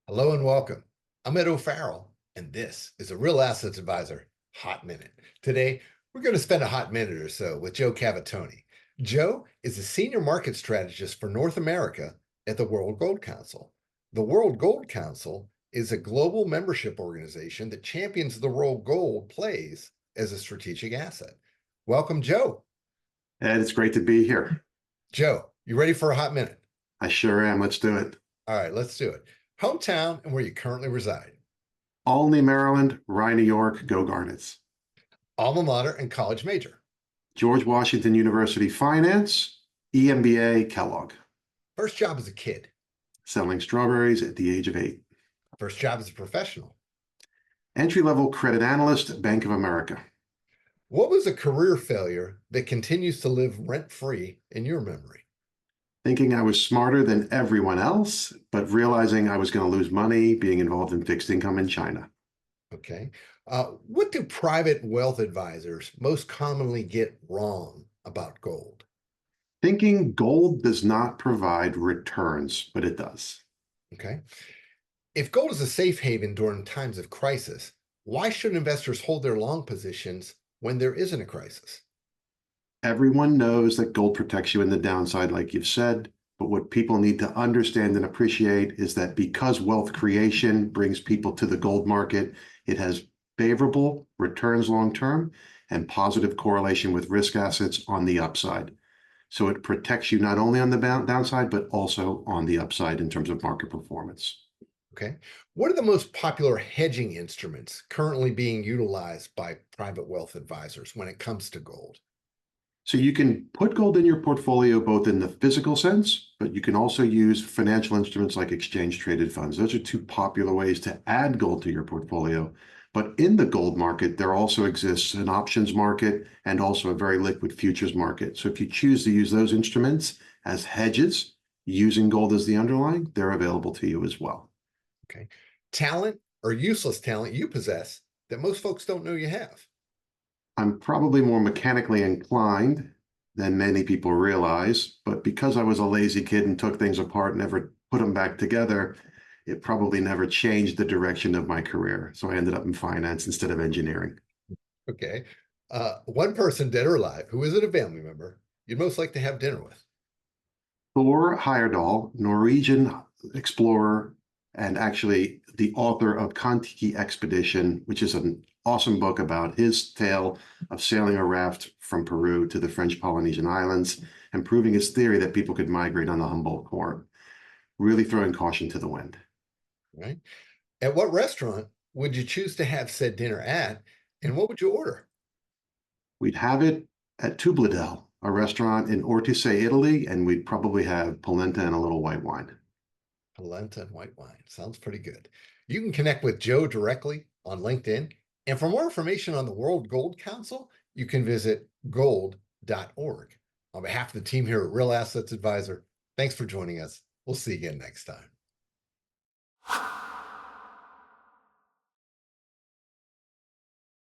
Hello and welcome. I'm Ed O'Farrell, and this is a Real Assets Advisor Hot Minute. Today, we're going to spend a hot minute or so with Joe Cavatoni. Joe is a senior market strategist for North America at the World Gold Council. The World Gold Council is a global membership organization that champions the role gold plays as a strategic asset. Welcome, Joe. Ed, it's great to be here. Joe, you ready for a hot minute? I sure am. Let's do it. All right, let's do it. Hometown and where you currently reside. Albany, Maryland, Rye, New York, go Garnets. Alma mater and college major. George Washington University Finance, EMBA, Kellogg. First job as a kid. Selling strawberries at the age of 8. First job as a professional. Entry-level credit analyst, Bank of America. What was a career failure that continues to live rent-free in your memory? Thinking I was smarter than everyone else, but realizing I was going to lose money being involved in fixed income in China. Okay. What do private wealth advisors most commonly get wrong about gold? Thinking gold does not provide returns, but it does. Okay. If gold is a safe haven during times of crisis, why should investors hold their long positions when there isn't a crisis? Everyone knows that gold protects you in the downside, like you've said, but what people need to understand and appreciate is that because wealth creation brings people to the gold market, it has favorable returns long-term and positive correlation with risk assets on the upside. So it protects you not only on the downside, but also on the upside in terms of market performance. Okay. What are the most popular hedging instruments currently being utilized by private wealth advisors when it comes to gold? So you can put gold in your portfolio both in the physical sense, but you can also use financial instruments like exchange traded funds. Those are two popular ways to add gold to your portfolio. But in the gold market, there also exists an options market and also a very liquid futures market. So if you choose to use those instruments as hedges, using gold as the underlying, they're available to you as well. Okay. Talent or useless talent you possess that most folks don't know you have? I'm probably more mechanically inclined than many people realize, but because I was a lazy kid and took things apart and never put them back together, it probably never changed the direction of my career. So I ended up in finance instead of engineering. Okay. One person, dead or alive, who isn't a family member, you'd most like to have dinner with? Thor Heyerdahl, Norwegian explorer, and actually the author of Kon-Tiki Expedition, which is an awesome book about his tale of sailing a raft from Peru to the French Polynesian Islands and proving his theory that people could migrate on the Humboldt Current, really throwing caution to the wind. Right. At what restaurant would you choose to have said dinner at, and what would you order? We'd have it at Tubladel, a restaurant in Ortice, Italy, and we'd probably have polenta and a little white wine. Polenta and white wine. Sounds pretty good. You can connect with Joe directly on LinkedIn. And for more information on the World Gold Council, you can visit gold.org. On behalf of the team here at Real Assets Advisor, thanks for joining us. We'll see you again next time.